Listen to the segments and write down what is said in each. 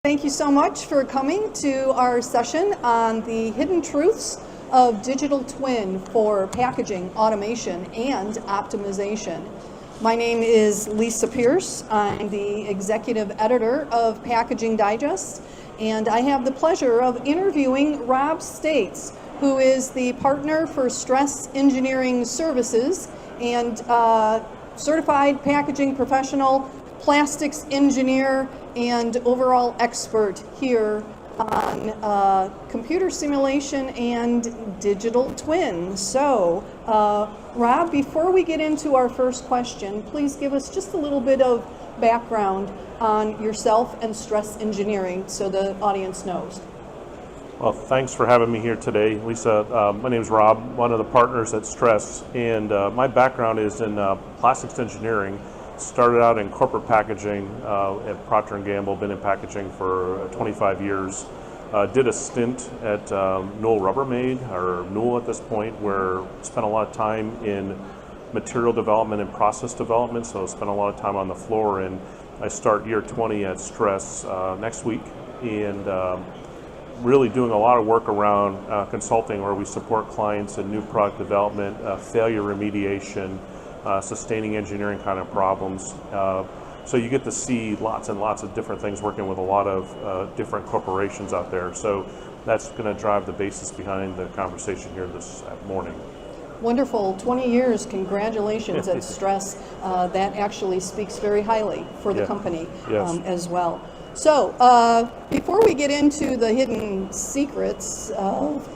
Thank you so much for coming to our session on the hidden truths of digital twin for packaging, automation, and optimization. My name is Lisa Pierce. I'm the executive editor of Packaging Digest, and I have the pleasure of interviewing Rob States, who is the partner for Stress Engineering Services and certified packaging professional, plastics engineer, and overall expert here on computer simulation and digital twin. So, Rob, before we get into our first question, please give us just a little bit of background on yourself and Stress Engineering so the audience knows. Well, thanks for having me here today, Lisa. My name is Rob, one of the partners at Stress, and my background is in plastics engineering. Started out in corporate packaging at Procter & Gamble, been in packaging for 25 years. Did a stint at Newell Rubbermaid, or Newell at this point, where spent a lot of time in material development and process development, so spent a lot of time on the floor, and I start year 20 at Stress next week, and really doing a lot of work around consulting, where we support clients in new product development, failure remediation, sustaining engineering kind of problems. So you get to see lots and lots of different things, working with a lot of different corporations out there. So that's going to drive the basis behind the conversation here this morning. Wonderful. 20 years. Congratulations at Stress. That actually speaks very highly for the company as well. So before we get into the hidden secrets of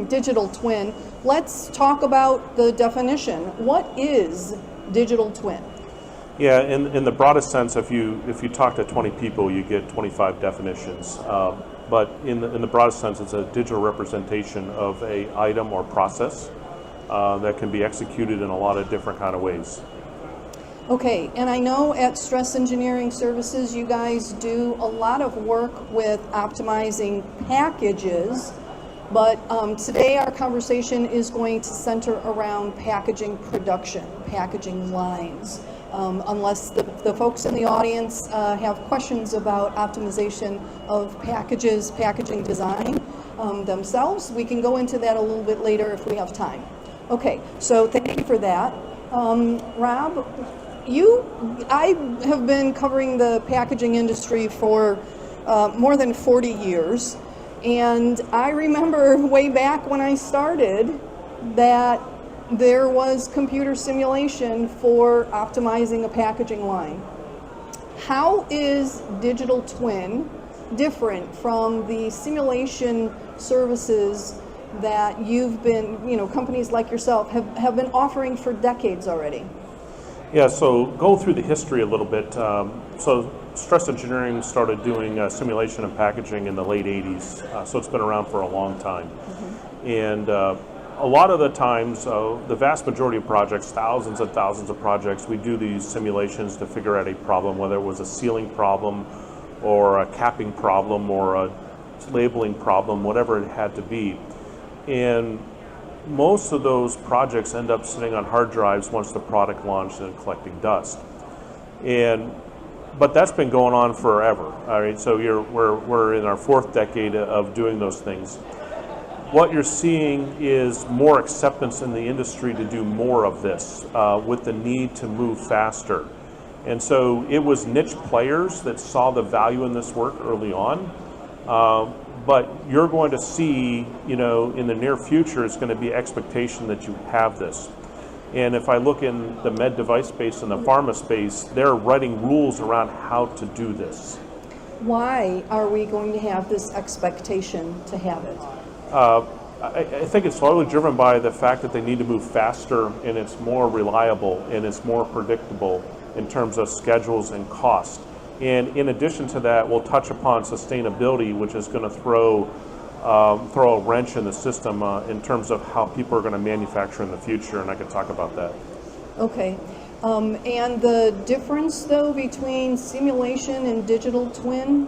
digital twin, let's talk about the definition. What is digital twin? Yeah, in the broadest sense, if you talk to 20 people, you get 25 definitions. But in the broadest sense, it's a digital representation of a item or process that can be executed in a lot of different kind of ways. Okay, and I know at Stress Engineering Services, you guys do a lot of work with optimizing packages, but today our conversation is going to center around packaging production, packaging lines. Unless the folks in the audience have questions about optimization of packages, packaging design themselves, we can go into that a little bit later if we have time. Okay, so thank you for that. Rob, I have been covering the packaging industry for more than 40 years, and I remember way back when I started that there was computer simulation for optimizing a packaging line. How is digital twin different from the simulation services that you've been, companies like yourself have been offering for decades already? Yeah, so go through the history a little bit. So Stress Engineering started doing simulation and packaging in the late 80s, so it's been around for a long time. Mm-hmm. And a lot of the times, the vast majority of projects, thousands and thousands of projects, we do these simulations to figure out a problem, whether it was a sealing problem or a capping problem or a labeling problem, whatever it had to be. And most of those projects end up sitting on hard drives once the product launched and collecting dust. But that's been going on forever. All right, so we're in our fourth decade of doing those things. What you're seeing is more acceptance in the industry to do more of this with the need to move faster. And so it was niche players that saw the value in this work early on. But you're going to see, in the near future, it's going to be expectation that you have this. And if I look in the med device space and the pharma space, they're writing rules around how to do this. Why are we going to have this expectation to have it? I think it's largely driven by the fact that they need to move faster, and it's more reliable and it's more predictable in terms of schedules and cost. And in addition to that, we'll touch upon sustainability, which is going to throw a wrench in the system in terms of how people are going to manufacture in the future, and I can talk about that. Okay. And the difference, though, between simulation and digital twin?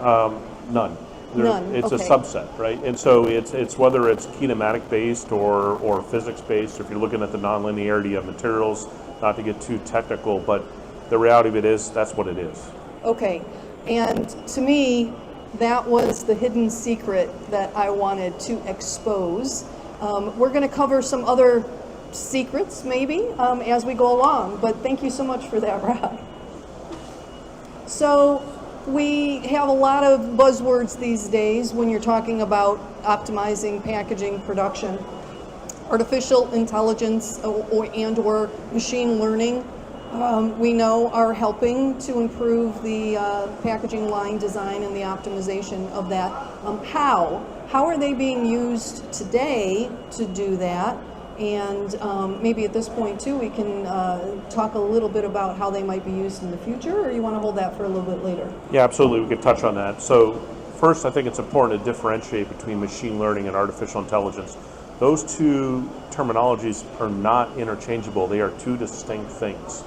None. None. It's okay. a subset, right? And so it's whether it's kinematic based or physics based. If you're looking at the nonlinearity of materials, not to get too technical, but the reality of it is that's what it is. Okay. And to me, that was the hidden secret that I wanted to expose. We're going to cover some other secrets, maybe, as we go along, but thank you so much for that, Rob. So we have a lot of buzzwords these days when you're talking about optimizing packaging production. Artificial intelligence or machine learning, we know, are helping to improve the packaging line design and the optimization of that. How are they being used today to do that? And maybe at this point too, we can talk a little bit about how they might be used in the future, or you want to hold that for a little bit later? Yeah, absolutely. We could touch on that. So first, I think it's important to differentiate between machine learning and artificial intelligence. Those two terminologies are not interchangeable. They are two distinct things.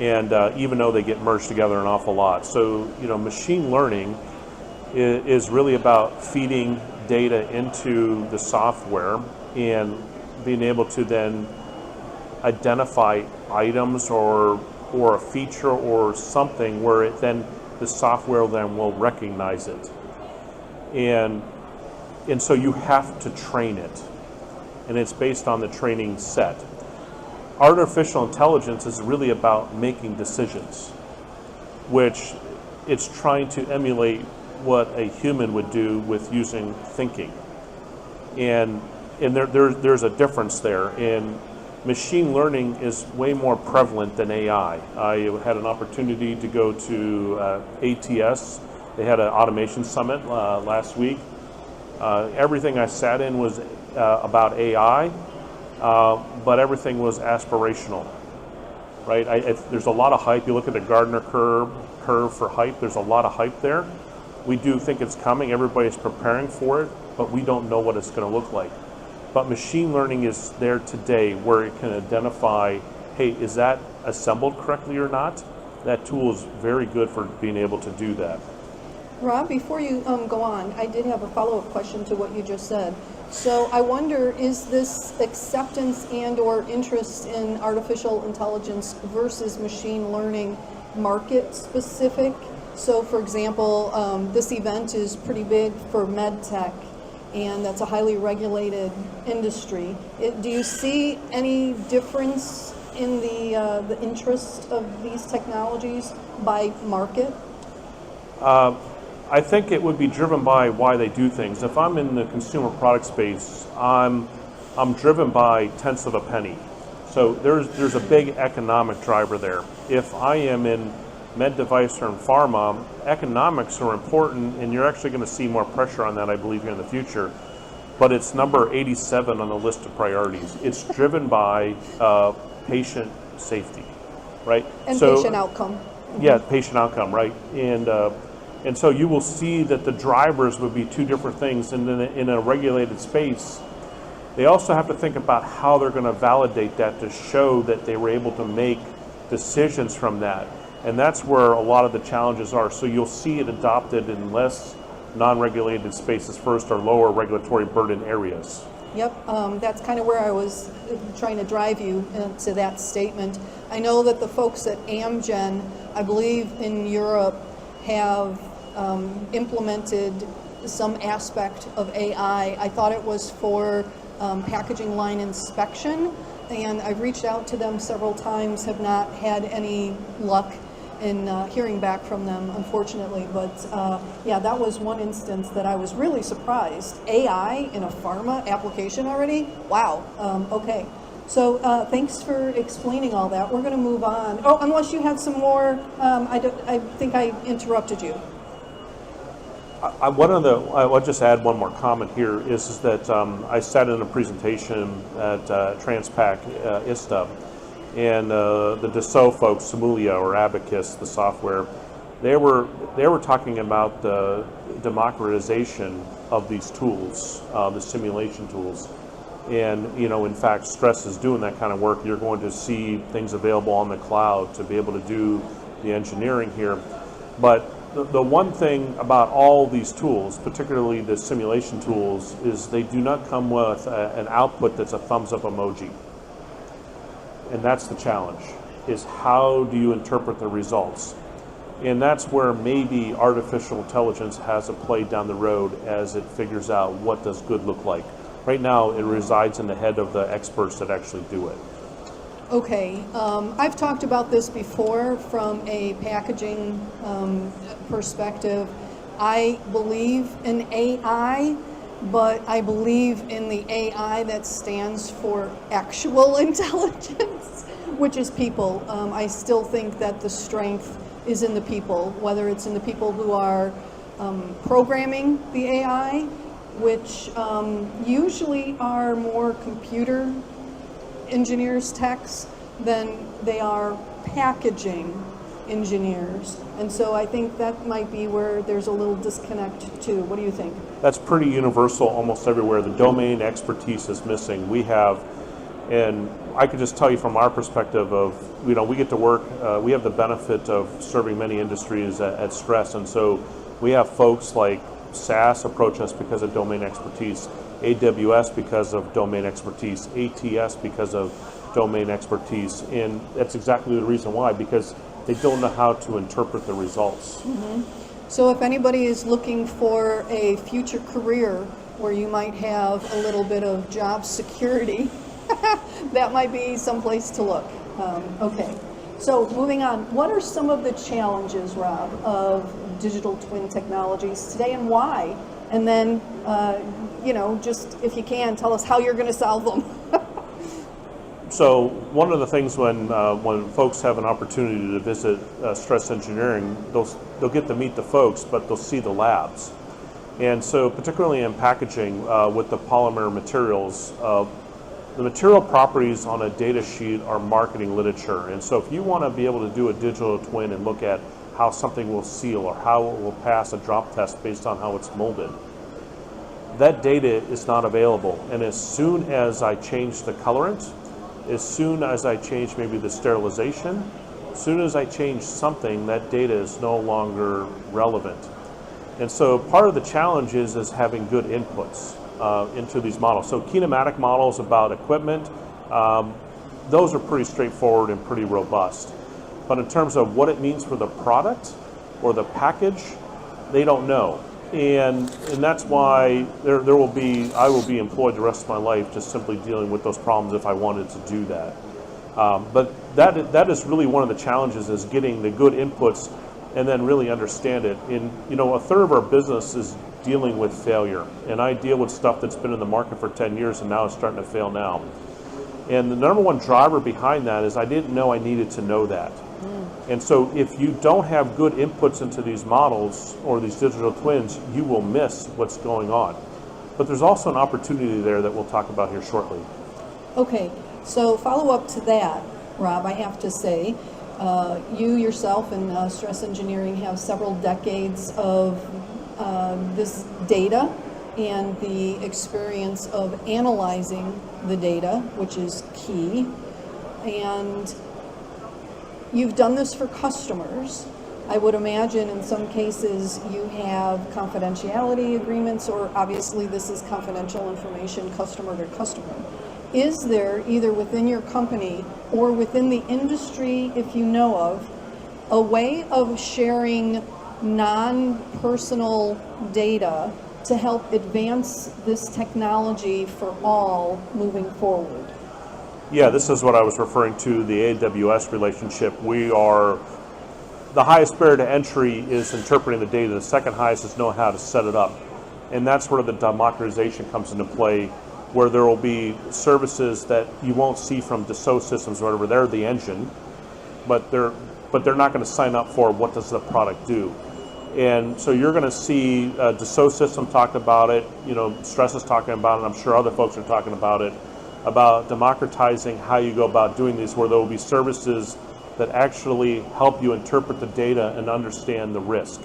And even though they get merged together an awful lot. So, machine learning is really about feeding data into the software and being able to then identify items or a feature or something where the software then will recognize it. And so you have to train it. And it's based on the training set. Artificial intelligence is really about making decisions, which it's trying to emulate what a human would do with using thinking. And there's a difference there. And machine learning is way more prevalent than AI. I had an opportunity to go to ATS. They had an automation summit last week. Everything I sat in was about AI, but everything was aspirational, right? There's a lot of hype. You look at the Gardner curve for hype. There's a lot of hype there. We do think it's coming. Everybody's preparing for it, but we don't know what it's going to look like. But machine learning is there today where it can identify, hey, is that assembled correctly or not? That tool is very good for being able to do that. Rob, before you go on, I did have a follow-up question to what you just said. So I wonder, is this acceptance and or interest in artificial intelligence versus machine learning market specific? So for example, this event is pretty big for med tech, and that's a highly regulated industry. Do you see any difference in the interest of these technologies by market? I think it would be driven by why they do things. If I'm in the consumer product space, I'm driven by tenths of a penny. So there's a big economic driver there. If I am in med device or in pharma, economics are important, and you're actually going to see more pressure on that, I believe, here in the future. But it's number 87 on the list of priorities. It's driven by patient safety, right? And patient outcome. Yeah, patient outcome, right? And so you will see that the drivers would be two different things. And then in a regulated space, they also have to think about how they're going to validate that to show that they were able to make decisions from that. And that's where a lot of the challenges are. So you'll see it adopted in less non-regulated spaces first, or lower regulatory burden areas. Yep, that's kind of where I was trying to drive you to that statement. I know that the folks at Amgen, I believe in Europe, have implemented some aspect of AI. I thought it was for packaging line inspection, and I've reached out to them several times, have not had any luck in hearing back from them, unfortunately. But yeah, that was one instance that I was really surprised. AI in a pharma application already? Wow, okay. So thanks for explaining all that. We're going to move on. Oh, unless you had some more, I think I interrupted you. I'll just add one more comment here, is that I sat in a presentation at Transpac ISTA, and the Dassault folks, Simulia or Abacus, the software, they were talking about the democratization of these tools, the simulation tools. And, in fact, Stress is doing that kind of work. You're going to see things available on the cloud to be able to do the engineering here. But the one thing about all these tools, particularly the simulation tools, is they do not come with an output that's a thumbs up emoji. And that's the challenge, is how do you interpret the results? And that's where maybe artificial intelligence has a play down the road as it figures out what does good look like. Right now, it resides in the head of the experts that actually do it. Okay, I've talked about this before from a packaging perspective. I believe in AI, but I believe in the AI that stands for actual intelligence, which is people. I still think that the strength is in the people, whether it's in the people who are programming the AI, which usually are more computer engineers, techs, than they are packaging engineers. And so I think that might be where there's a little disconnect too. What do you think? That's pretty universal almost everywhere. The domain expertise is missing. We have, and I could just tell you from our perspective of, we get to work, we have the benefit of serving many industries at Stress, and so we have folks like SAS approach us because of domain expertise, AWS because of domain expertise, ATS because of domain expertise, and that's exactly the reason why, because they don't know how to interpret the results. Mm-hmm. So if anybody is looking for a future career where you might have a little bit of job security, that might be someplace to look. Okay, so moving on, what are some of the challenges, Rob, of digital twin technologies today and why? And then, just if you can, tell us how you're going to solve them. So one of the things when folks have an opportunity to visit Stress Engineering, they'll get to meet the folks, but they'll see the labs. And so particularly in packaging with the polymer materials, the material properties on a data sheet are marketing literature. And so if you want to be able to do a digital twin and look at how something will seal or how it will pass a drop test based on how it's molded, that data is not available. And as soon as I change the colorant, as soon as I change maybe the sterilization, as soon as I change something, that data is no longer relevant. And so part of the challenge is having good inputs into these models. So kinematic models about equipment, those are pretty straightforward and pretty robust. But in terms of what it means for the product or the package, they don't know. And that's why I will be employed the rest of my life just simply dealing with those problems if I wanted to do that. But that is really one of the challenges, is getting the good inputs and then really understand it. And a third of our business is dealing with failure. And I deal with stuff that's been in the market for 10 years and now it's starting to fail now. And the number one driver behind that is I didn't know I needed to know that. And so if you don't have good inputs into these models or these digital twins, you will miss what's going on. But there's also an opportunity there that we'll talk about here shortly. Okay, so follow up to that, Rob, I have to say, you yourself and Stress Engineering have several decades of this data and the experience of analyzing the data, which is key. And you've done this for customers. I would imagine in some cases you have confidentiality agreements, or obviously this is confidential information, customer to customer. Is there, either within your company or within the industry, if you know of, a way of sharing non-personal data to help advance this technology for all moving forward? Yeah, this is what I was referring to, the AWS relationship. The highest barrier to entry is interpreting the data. The second highest is knowing how to set it up. And that's where the democratization comes into play, where there will be services that you won't see from Dassault Systems or whatever. They're the engine, but they're not going to sign up for what does the product do. And so you're going to see Dassault Systems talk about it, Stress is talking about it, I'm sure other folks are talking about it, about democratizing how you go about doing these, where there will be services that actually help you interpret the data and understand the risk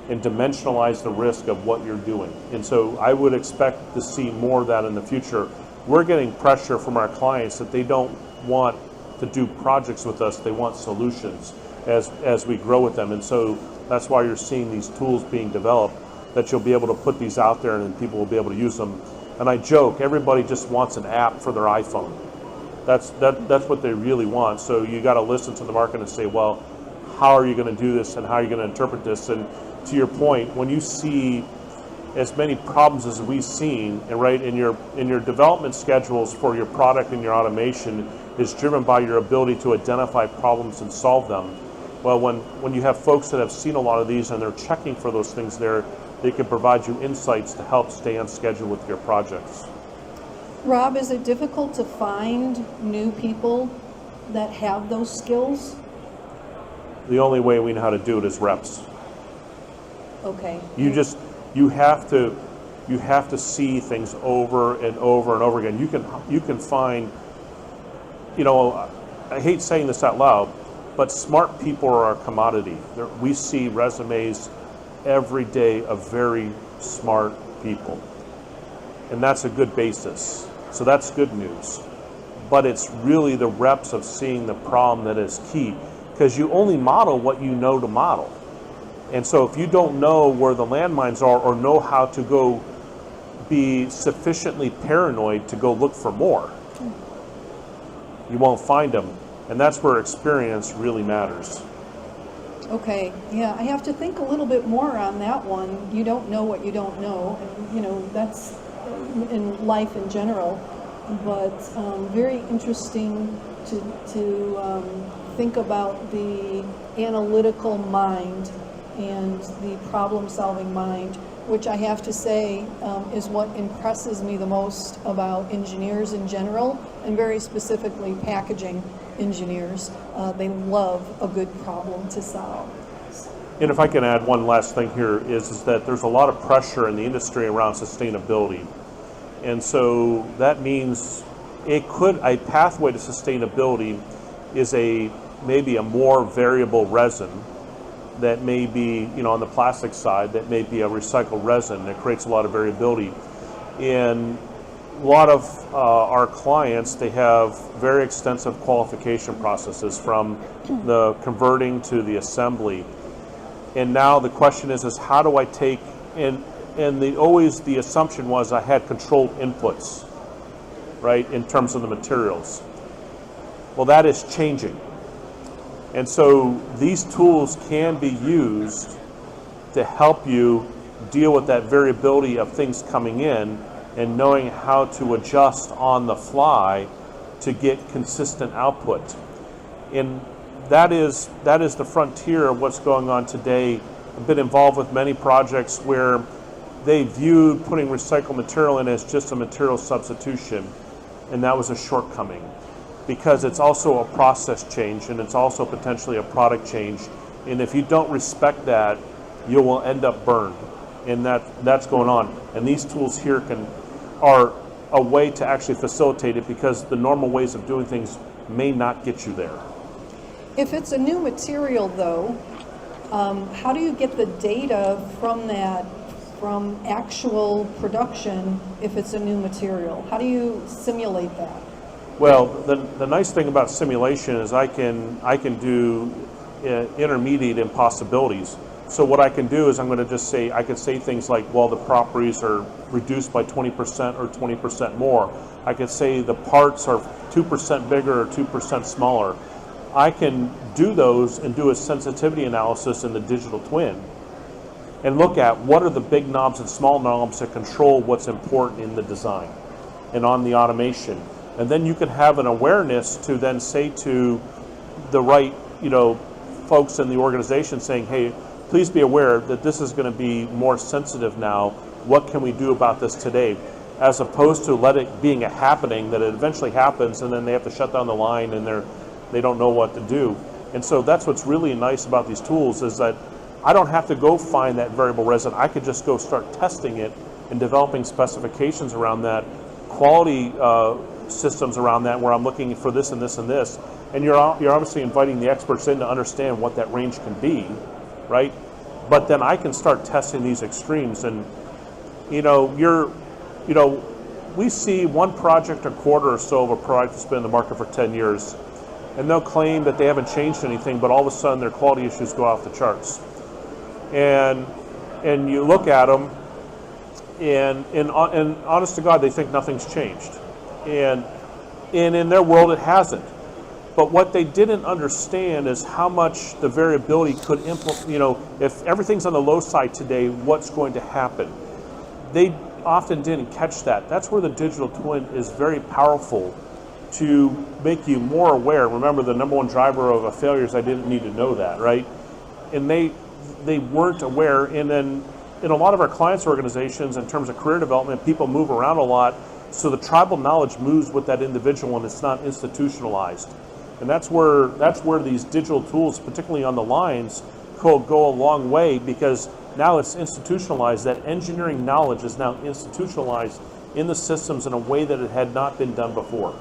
and dimensionalize the risk of what you're doing. And so I would expect to see more of that in the future. We're getting pressure from our clients that they don't want to do projects with us, they want solutions as we grow with them. And so that's why you're seeing these tools being developed, that you'll be able to put these out there and people will be able to use them. And I joke, everybody just wants an app for their iPhone. That's what they really want. So you got to listen to the market and say, well, how are you going to do this and how are you going to interpret this? And to your point, when you see as many problems as we've seen, and right in your development schedules for your product and your automation is driven by your ability to identify problems and solve them. Well, when you have folks that have seen a lot of these and they're checking for those things there, they can provide you insights to help stay on schedule with your projects. Rob, is it difficult to find new people that have those skills? The only way we know how to do it is reps. Okay. You have to see things over and over and over again. You can find, I hate saying this out loud, but smart people are a commodity. We see resumes every day of very smart people, and that's a good basis. So that's good news. But it's really the reps of seeing the problem that is key, because you only model what you know to model. And so if you don't know where the landmines are or know how to go be sufficiently paranoid to go look for more, you won't find them. And that's where experience really matters. Okay, yeah, I have to think a little bit more on that one. You don't know what you don't know, and that's in life in general. But very interesting to think about the analytical mind and the problem-solving mind, which I have to say is what impresses me the most about engineers in general, and very specifically packaging engineers. They love a good problem to solve. And if I can add one last thing here is that there's a lot of pressure in the industry around sustainability. And so that means a pathway to sustainability is maybe a more variable resin that may be, on the plastic side, that may be a recycled resin that creates a lot of variability. And a lot of our clients, they have very extensive qualification processes from the converting to the assembly. And now the question is how do I take, and always the assumption was I had controlled inputs, right, in terms of the materials. Well, that is changing. And so these tools can be used to help you deal with that variability of things coming in and knowing how to adjust on the fly to get consistent output. And that is the frontier of what's going on today. I've been involved with many projects where they viewed putting recycled material in as just a material substitution, and that was a shortcoming, because it's also a process change and it's also potentially a product change. And if you don't respect that, you will end up burned. And that's going on. And these tools here are a way to actually facilitate it, because the normal ways of doing things may not get you there. If it's a new material, though, how do you get the data from that, from actual production, if it's a new material? How do you simulate that? Well, the nice thing about simulation is I can do intermediate impossibilities. So what I can do is I could say things like, well, the properties are reduced by 20% or 20% more. I could say the parts are 2% bigger or 2% smaller. I can do those and do a sensitivity analysis in the digital twin and look at what are the big knobs and small knobs that control what's important in the design and on the automation. And then you can have an awareness to then say to the right, folks in the organization saying, hey, please be aware that this is going to be more sensitive now. What can we do about this today? As opposed to it being a happening that it eventually happens and then they have to shut down the line and they don't know what to do. And so that's what's really nice about these tools, is that I don't have to go find that variable resin. I could just go start testing it and developing specifications around that, quality systems around that, where I'm looking for this and this and this. And you're obviously inviting the experts in to understand what that range can be, right? But then I can start testing these extremes. And we see one project a quarter or so of a product that's been in the market for 10 years. And they'll claim that they haven't changed anything, but all of a sudden their quality issues go off the charts. And you look at them, and honest to God, they think nothing's changed. And in their world, it hasn't. But what they didn't understand is how much the variability could implement, if everything's on the low side today, what's going to happen? They often didn't catch that. That's where the digital twin is very powerful to make you more aware. Remember, the number one driver of a failure is I didn't need to know that, right? And they weren't aware. And then in a lot of our clients' organizations, in terms of career development, people move around a lot, so the tribal knowledge moves with that individual and it's not institutionalized. And that's where these digital tools, particularly on the lines, could go a long way, because now it's institutionalized. That engineering knowledge is now institutionalized in the systems in a way that it had not been done before.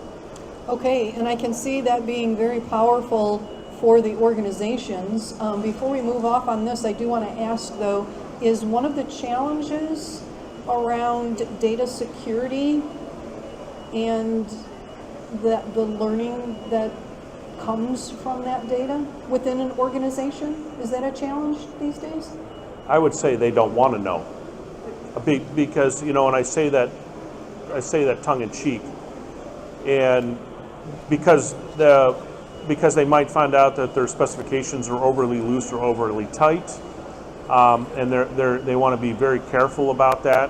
Okay, and I can see that being very powerful for the organizations. Before we move off on this, I do want to ask, though, is one of the challenges around data security and the learning that comes from that data within an organization? Is that a challenge these days? I would say they don't want to know, because and I say that tongue in cheek, and because they might find out that their specifications are overly loose or overly tight, and they want to be very careful about that.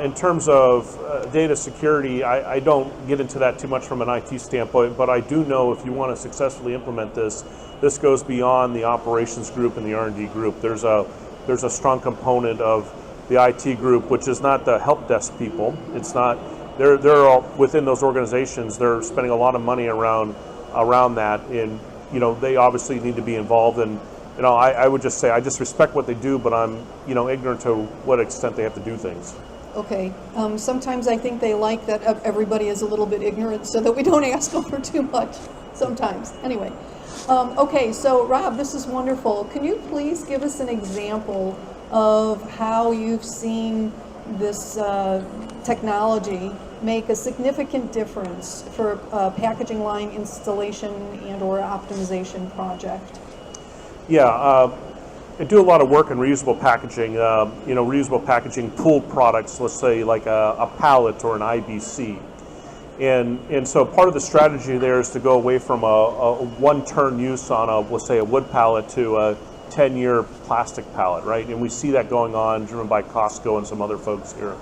In terms of data security, I don't get into that too much from an IT standpoint, but I do know if you want to successfully implement this goes beyond the operations group and the R&D group. There's a strong component of the IT group, which is not the help desk people. It's not. They're all within those organizations. They're spending a lot of money around that, and they obviously need to be involved. And I would just say I just respect what they do, but I'm ignorant to what extent they have to do things. Okay. Sometimes I think they like that everybody is a little bit ignorant so that we don't ask them for too much sometimes. Anyway. Okay, so Rob, this is wonderful. Can you please give us an example of how you've seen this technology make a significant difference for a packaging line installation and or optimization project? Yeah. I do a lot of work in reusable packaging, reusable packaging pooled products, let's say like a pallet or an IBC. And so part of the strategy there is to go away from a one-turn use on let's say a wood pallet to a 10-year plastic pallet, right? And we see that going on, driven by Costco and some other folks here.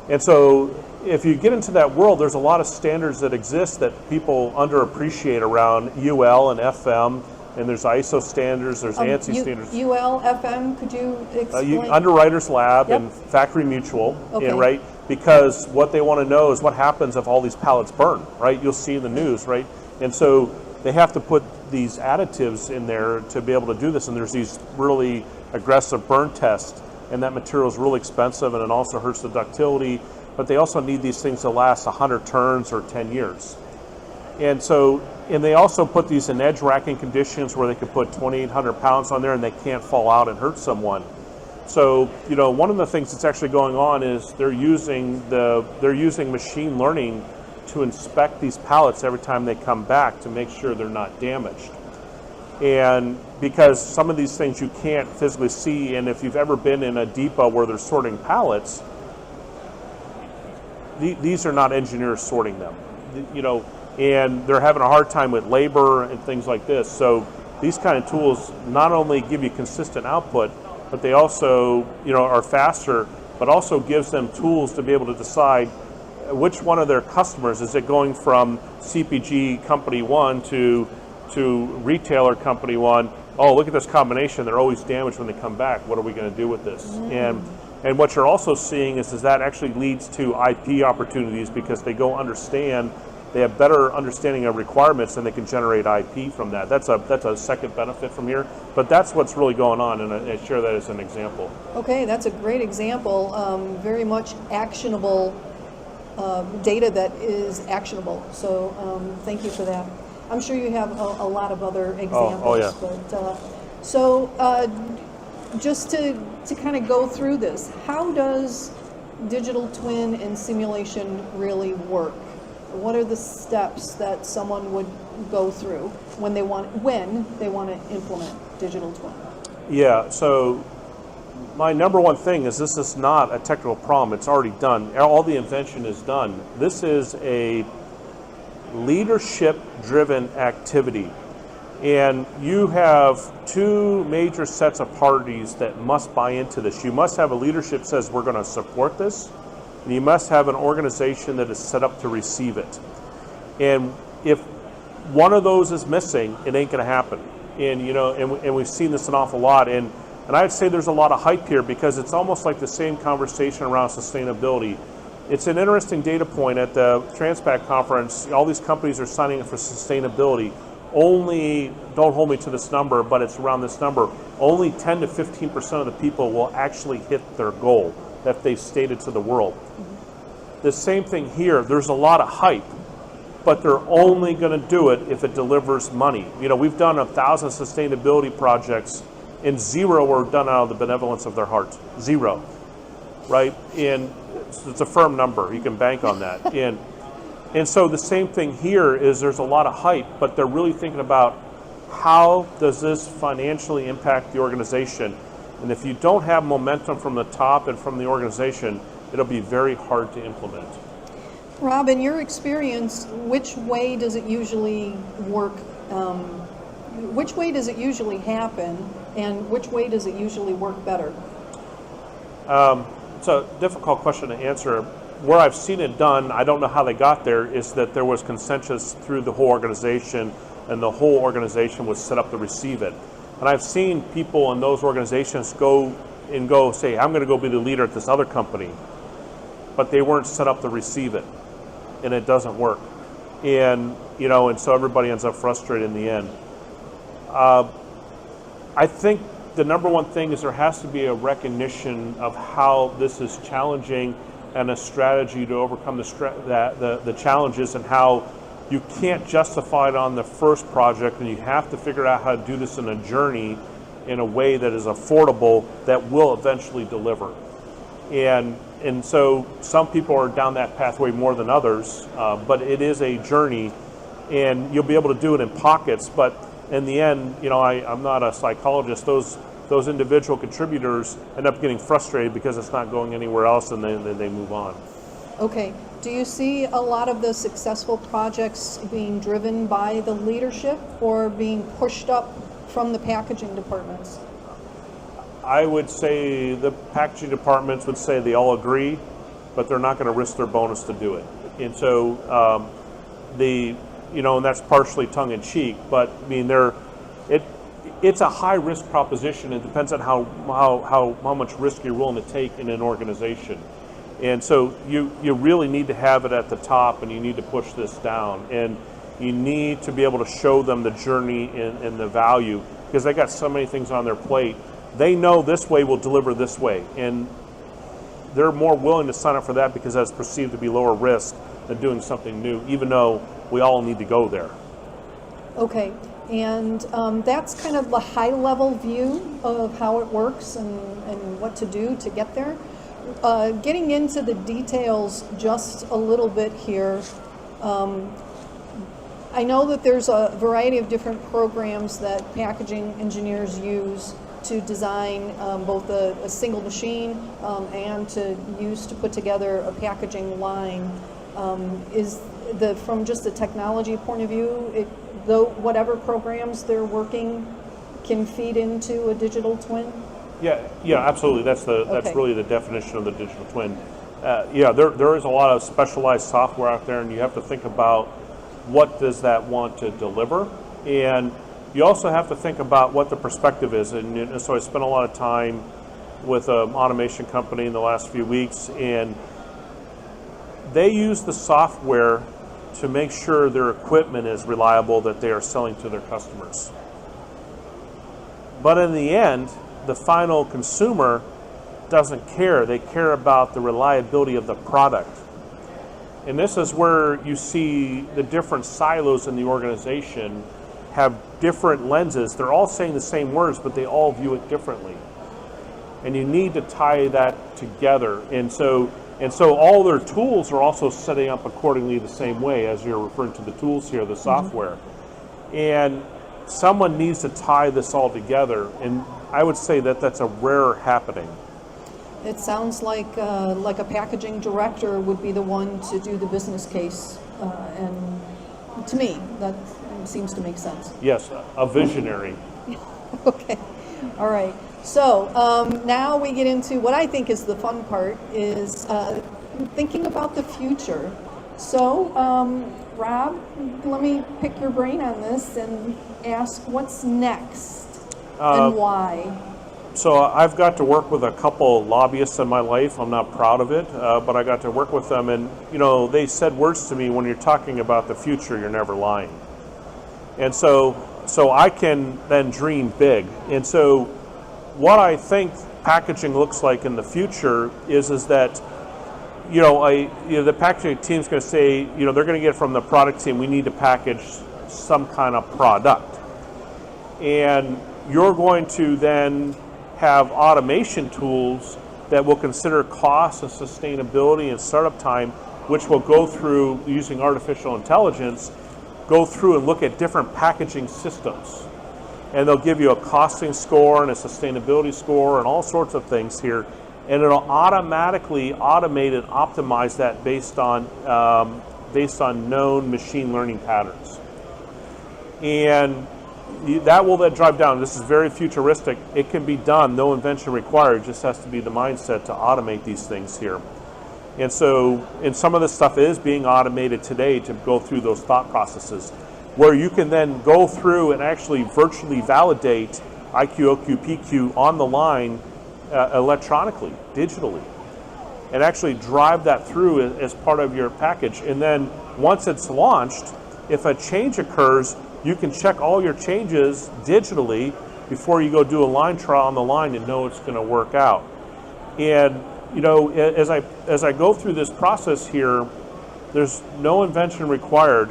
And so if you get into that world, there's a lot of standards that exist that people underappreciate around UL and FM. And there's ISO standards, there's ANSI standards. UL, FM, could you explain? Underwriters Lab Yep. and Factory Mutual, Okay. right? Because what they want to know is what happens if all these pallets burn, right? You'll see in the news, right? And so they have to put these additives in there to be able to do this. And there's these really aggressive burn tests, and that material is really expensive, and it also hurts the ductility. But they also need these things to last 100 turns or 10 years. And they also put these in edge racking conditions where they could put 2,800 pounds on there and they can't fall out and hurt someone. So, one of the things that's actually going on is they're using machine learning to inspect these pallets every time they come back to make sure they're not damaged. And because some of these things you can't physically see, and if you've ever been in a depot where they're sorting pallets, these are not engineers sorting them, and they're having a hard time with labor and things like this. So these kind of tools not only give you consistent output, but they also, are faster, but also gives them tools to be able to decide which one of their customers, is it going from CPG company one to retailer company one? Oh, look at this combination. They're always damaged when they come back. What are we going to do with this? And what you're also seeing is that actually leads to IP opportunities, because they they have better understanding of requirements, and they can generate IP from that. That's a second benefit from here, but that's what's really going on, and I share that as an example. Okay, that's a great example. Very much actionable data that is actionable. So thank you for that. I'm sure you have a lot of other examples. Oh yeah. But, just to kind of go through this, how does digital twin and simulation really work? What are the steps that someone would go through when they want to implement digital twin? Yeah, so my number one thing is this is not a technical problem. It's already done. All the invention is done. This is leadership-driven activity. And you have two major sets of parties that must buy into this. You must have a leadership that says we're going to support this, and you must have an organization that is set up to receive it. And if one of those is missing, it ain't going to happen. And and we've seen this an awful lot. And I'd say there's a lot of hype here because it's almost like the same conversation around sustainability. It's an interesting data point at the Transpac conference. All these companies are signing up for sustainability. Only, don't hold me to this number, but it's around this number, only 10 to 15% of the people will actually hit their goal that they've stated to the world. The same thing here, there's a lot of hype, but they're only going to do it if it delivers money. We've done 1,000 sustainability projects and 0 were done out of the benevolence of their heart. 0, right? And it's a firm number, you can bank on that. And so the same thing here is there's a lot of hype, but they're really thinking about how does this financially impact the organization? And if you don't have momentum from the top and from the organization, it'll be very hard to implement. Rob, in your experience, which way does it usually work? Which way does it usually happen, and which way does it usually work better? It's a difficult question to answer. Where I've seen it done, I don't know how they got there, is that there was consensus through the whole organization, and the whole organization was set up to receive it. And I've seen people in those organizations go say, I'm going to go be the leader at this other company, but they weren't set up to receive it, and it doesn't work. And so everybody ends up frustrated in the end. I think the number one thing is there has to be a recognition of how this is challenging and a strategy to overcome the challenges, and how you can't justify it on the first project, and you have to figure out how to do this in a journey in a way that is affordable that will eventually deliver. And so some people are down that pathway more than others, but it is a journey, and you'll be able to do it in pockets. But in the end, I'm not a psychologist. Those individual contributors end up getting frustrated because it's not going anywhere else, and then they move on. Okay. Do you see a lot of the successful projects being driven by the leadership or being pushed up from the packaging departments? I would say the packaging departments would say they all agree, but they're not going to risk their bonus to do it. And so and that's partially tongue in cheek, but I mean it's a high risk proposition. It depends on how much risk you're willing to take in an organization. And so you really need to have it at the top, and you need to push this down, and you need to be able to show them the journey and the value, because they got so many things on their plate. They know this way will deliver this way, and they're more willing to sign up for that because that's perceived to be lower risk than doing something new, even though we all need to go there. Okay, and that's kind of the high-level view of how it works and what to do to get there. Getting into the details just a little bit here, I know that there's a variety of different programs that packaging engineers use to design both a single machine and to use to put together a packaging line. From just a technology point of view, whatever programs they're working can feed into a digital twin? Yeah, absolutely. That's Okay. really the definition of the digital twin. There is a lot of specialized software out there, and you have to think about what does that want to deliver, and you also have to think about what the perspective is. And so I spent a lot of time with an automation company in the last few weeks, and they use the software to make sure their equipment is reliable that they are selling to their customers. But in the end, the final consumer doesn't care. They care about the reliability of the product. And this is where you see the different silos in the organization have different lenses. They're all saying the same words, but they all view it differently. And you need to tie that together. And so all their tools are also setting up accordingly the same way, as you're referring to the tools here, the software. Mm-hmm. And someone needs to tie this all together, and I would say that that's a rare happening. It sounds like a packaging director would be the one to do the business case and To me, that seems to make sense. Yes, a visionary. Okay, all right. So now we get into what I think is the fun part, is thinking about the future. So, Rob, let me pick your brain on this and ask what's next and why. So I've got to work with a couple lobbyists in my life. I'm not proud of it, but I got to work with them, and they said words to me: when you're talking about the future, you're never lying. And so I can then dream big. And so what I think packaging looks like in the future is that the packaging team's going to say, they're going to get from the product team, we need to package some kind of product, and you're going to then have automation tools that will consider cost and sustainability and startup time, which will go through, using artificial intelligence, go through and look at different packaging systems. And they'll give you a costing score and a sustainability score and all sorts of things here. And it'll automatically automate and optimize that based on known machine learning patterns. And that will then drive down. This is very futuristic. It can be done, no invention required. It just has to be the mindset to automate these things here. And some of this stuff is being automated today to go through those thought processes, where you can then go through and actually virtually validate IQ, OQ, PQ on the line electronically, digitally, and actually drive that through as part of your package. And then once it's launched, if a change occurs, you can check all your changes digitally before you go do a line trial on the line and know it's going to work out. And as I go through this process here, there's no invention required,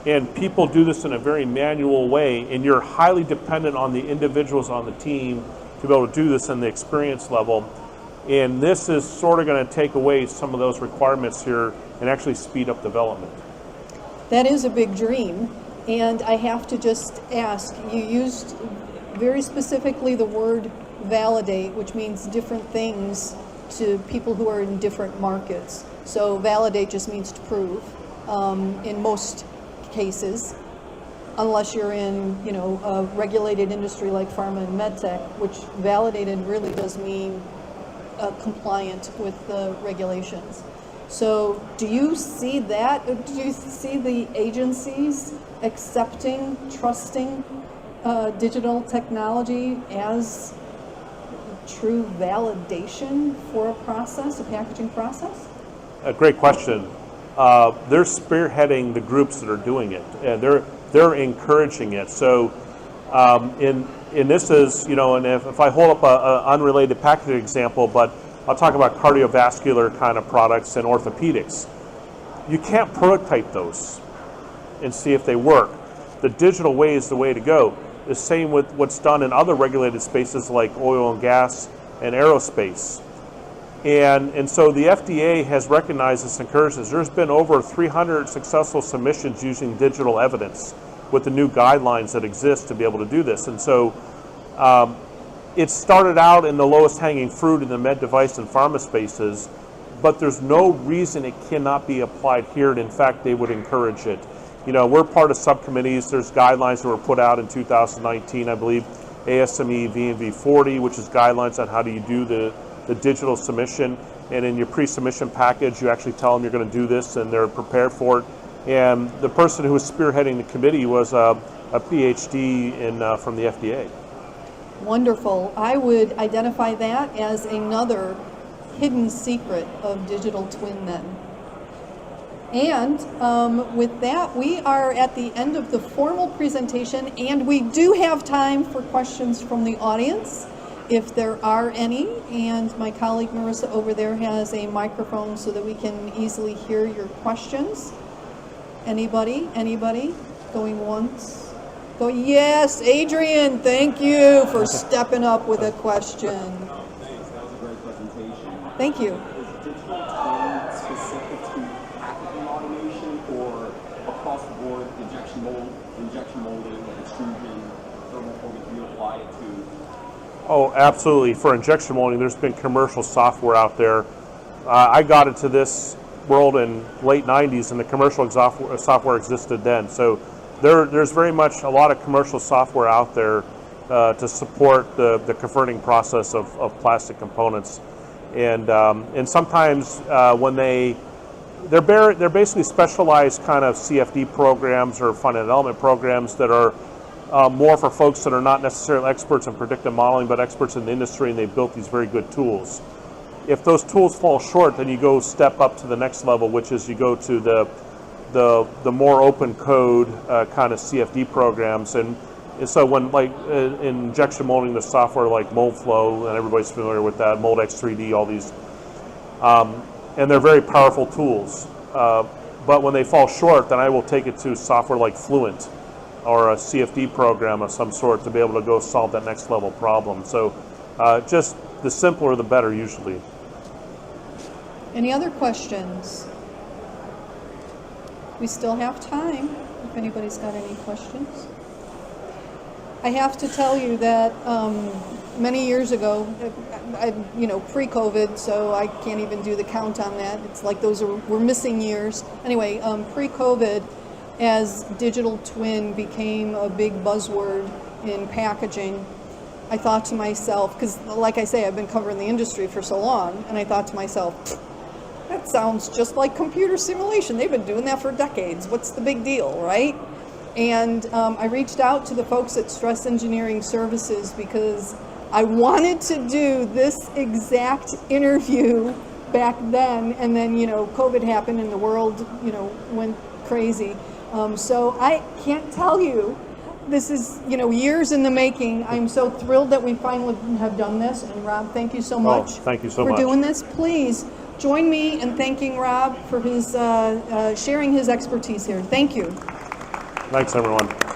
and people do this in a very manual way, and you're highly dependent on the individuals on the team to be able to do this in the experience level. And this is sort of going to take away some of those requirements here and actually speed up development. That is a big dream. And I have to just ask, you used very specifically the word validate, which means different things to people who are in different markets. So validate just means to prove in most cases, unless you're in a regulated industry like pharma and medtech, which validated really does mean compliant with the regulations. So do you see that? Do you see the agencies accepting, trusting digital technology as true validation for a process, a packaging process? A great question. They're spearheading the groups that are doing it, and they're encouraging it. So, and this is, and if I hold up an unrelated packaging example, but I'll talk about cardiovascular kind of products and orthopedics. You can't prototype those and see if they work. The digital way is the way to go. The same with what's done in other regulated spaces like oil and gas and aerospace. And so the FDA has recognized this and encouraged this. There's been over 300 successful submissions using digital evidence with the new guidelines that exist to be able to do this. And so it started out in the lowest hanging fruit in the med device and pharma spaces, but there's no reason it cannot be applied here. And in fact, they would encourage it. We're part of subcommittees. There's guidelines that were put out in 2019, I believe, ASME V&V 40, which is guidelines on how do you do the digital submission. And in your pre-submission package, you actually tell them you're going to do this, and they're prepared for it. And the person who was spearheading the committee was a PhD from the FDA. Wonderful. I would identify that as another hidden secret of digital twin then. And with that, we are at the end of the formal presentation, and we do have time for questions from the audience, if there are any. And my colleague Marissa over there has a microphone so that we can easily hear your questions. Anybody? Going once? Yes, Adrian, thank you for stepping up with a question. Thanks, that was a great presentation. Thank you. Is digital twin specific to packaging automation or across the board injection molding, extrusion, thermoforming, can you apply it to? Oh, absolutely. For injection molding, there's been commercial software out there. I got into this world in late 90s, and the commercial software existed then. So there's very much a lot of commercial software out there to support the converting process of plastic components. And sometimes when they're basically specialized kind of CFD programs or front-end element programs that are more for folks that are not necessarily experts in predictive modeling, but experts in the industry, and they've built these very good tools. If those tools fall short, then you go step up to the next level, which is you go to the more open code kind of CFD programs. And so when like in injection molding, the software like Moldflow, and everybody's familiar with that, Moldex 3D, all these, and they're very powerful tools. But when they fall short, then I will take it to software like Fluent or a CFD program of some sort to be able to go solve that next level problem. So just the simpler, the better usually. Any other questions? We still have time if anybody's got any questions. I have to tell you that many years ago, pre-COVID, so I can't even do the count on that. It's like we're missing years. Anyway, pre-COVID, as digital twin became a big buzzword in packaging, I thought to myself, because like I say, I've been covering the industry for so long, and I thought to myself, that sounds just like computer simulation. They've been doing that for decades. What's the big deal, right? And I reached out to the folks at Stress Engineering Services because I wanted to do this exact interview back then, and then, COVID happened and the world, went crazy. So I can't tell you, this is, years in the making. I'm so thrilled that we finally have done this. And Rob, thank you so much. Thank you so much for doing this. Please join me in thanking Rob for his sharing his expertise here. Thank you. Thanks, everyone.